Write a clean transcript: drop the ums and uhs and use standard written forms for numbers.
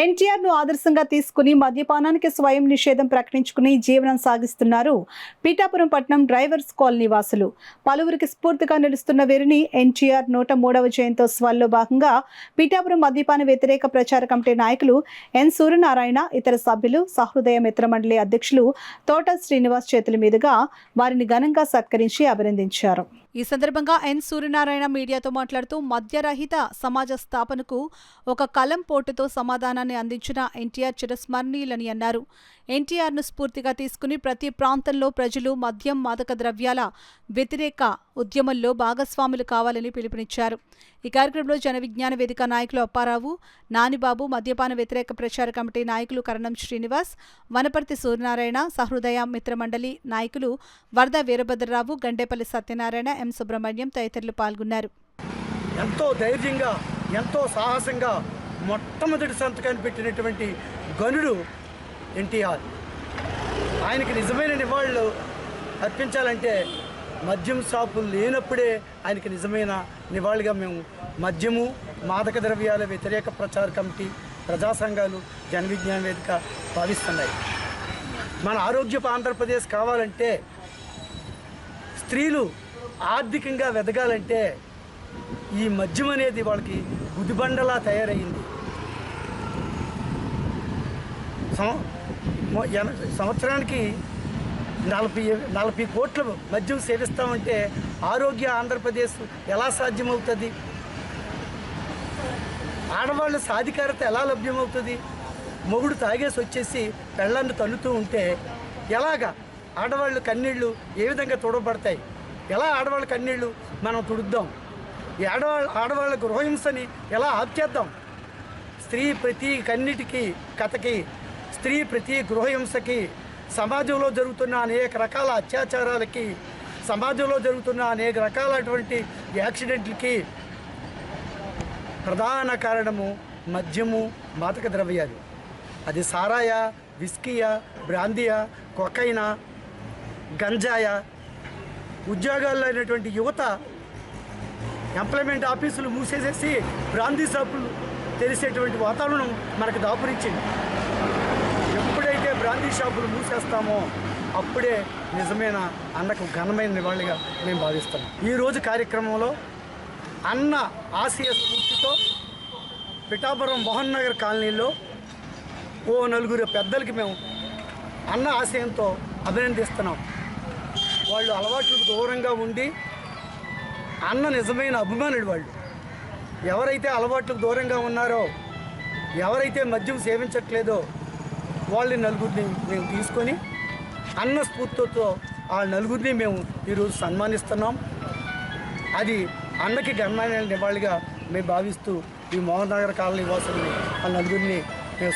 ఎన్టీఆర్ ను ఆదర్శంగా తీసుకుని మద్యపానానికి స్వయం నిషేధం ప్రకటించుకుని జీవనం సాగిస్తున్నారు పీఠాపురం పట్టణం డ్రైవర్స్ కాలనీ వాసులు. పలువురికి స్ఫూర్తిగా నిలుస్తున్న వీరిని ఎన్టీఆర్ 103వ జయంతోత్సవాల్లో భాగంగా పీఠాపురం మద్యపాన వ్యతిరేక ప్రచార కమిటీ నాయకులు ఎన్ సూర్యనారాయణ, ఇతర సభ్యులు, సహృదయ మిత్ర మండలి అధ్యక్షులు తోట శ్రీనివాస్ చేతుల మీదుగా వారిని ఘనంగా సత్కరించి అభినందించారు. ఈ సందర్భంగా ఎన్ సూర్యనారాయణ మీడియాతో మాట్లాడుతూ మద్యరహిత సమాజ స్థాపనకు ఒక కలం పోటుతో సమాధానాన్ని అందించిన ఎన్టీఆర్ చిరస్మరణీయులని అన్నారు. ఎన్టీఆర్ను స్ఫూర్తిగా తీసుకుని ప్రతి ప్రాంతంలో ప్రజలు మద్యం, మాదక ద్రవ్యాల వ్యతిరేక ఉద్యమంలో భాగస్వాములు కావాలని పిలుపునిచ్చారు. ఈ కార్యక్రమంలో జన విజ్ఞాన వేదిక నాయకులు అప్పారావు, నానిబాబు, మద్యపాన వ్యతిరేక ప్రచార కమిటీ నాయకులు కరణం శ్రీనివాస్, వనపర్తి సూర్యనారాయణ, సహృదయ మిత్ర మండలి నాయకులు వరద వీరభద్రరావు, గండేపల్లి సత్యనారాయణ, ఎం సుబ్రహ్మణ్యం తదితరులు పాల్గొన్నారు. ఎంతో ధైర్యంగా, ఎంతో సాహసంగా మొట్టమొదటి సంతకాన్ని పెట్టినటువంటి గనుడు ఎన్టీఆర్. ఆయనకి నిజమైన నివాళులు అర్పించాలంటే మద్యం షాపులు లేనప్పుడే ఆయనకి నిజమైన నివాళిగా మేము మద్యము, మాదక ద్రవ్యాల వ్యతిరేక ప్రచార కమిటీ, ప్రజా సంఘాలు, జన విజ్ఞాన వేదిక భావిస్తున్నాయి. మన ఆరోగ్యపు ఆంధ్రప్రదేశ్ కావాలంటే, స్త్రీలు ఆర్థికంగా వెదగాలంటే ఈ మద్యం అనేది వాళ్ళకి గుదిబండలా తయారయ్యింది. సంవత్సరానికి 40 కోట్ల మద్యం సేవిస్తామంటే ఆరోగ్య ఆంధ్రప్రదేశ్ ఎలా సాధ్యమవుతుంది? ఆడవాళ్ళ సాధికారత ఎలా లభ్యమవుతుంది? మొగుడు తాగేసి వచ్చేసి పెళ్ళాన్ని తన్నుతూ ఉంటే ఎలాగా ఆడవాళ్ళు కన్నీళ్ళు ఏ విధంగా తుడబడతాయి? ఎలా ఆడవాళ్ళ కన్నీళ్ళు మనం తుడుద్దాం? ఈ ఆడవాళ్ళ గృహహింసని ఎలా ఆప్చేద్దాం? స్త్రీ ప్రతి కన్నిటికి కథకి, స్త్రీ ప్రతి గృహహింసకి, సమాజంలో జరుగుతున్న అనేక రకాల అత్యాచారాలకి, సమాజంలో జరుగుతున్న అనేక రకాలటువంటి యాక్సిడెంట్లకి ప్రధాన కారణము మద్యము, మాదక ద్రవ్యాలు. అది సారాయా, విస్కీయా, బ్రాందీయా, కొకైనా, గంజాయా. ఉద్యోగాల్లో అయినటువంటి యువత ఎంప్లాయ్మెంట్ ఆఫీసులు మూసేసేసి బ్రాందీ షాపులు తెలిసేటువంటి వాతావరణం మనకు దాపురించింది. ఎప్పుడైతే బ్రాందీ షాపులు మూసేస్తామో అప్పుడే నిజమైన అన్నకు ఘనమైన నివాళిగా మేము భావిస్తాం. ఈరోజు కార్యక్రమంలో అన్న ఆశయ స్ఫూర్తితో పిఠాపురం మోహన్ నగర్ కాలనీలో ఓ 4 పెద్దలకి మేము అన్న ఆశయంతో అభినందిస్తున్నాం. వాళ్ళు అలవాట్లకు దూరంగా ఉండి, అన్న నిజమైన అభిమానులు వాళ్ళు. ఎవరైతే అలవాట్లకు దూరంగా ఉన్నారో, ఎవరైతే మద్యం సేవించట్లేదో వాళ్ళని 4 మేము తీసుకొని అన్న స్ఫూర్తితో ఆ 4 మేము ఈరోజు సన్మానిస్తున్నాం. అది అన్నకి ఘనమైన నివాళిగా మేము భావిస్తూ ఈ మోహన్ నగర్ కాలనీ వాసుల్ని ఆ 4 మేము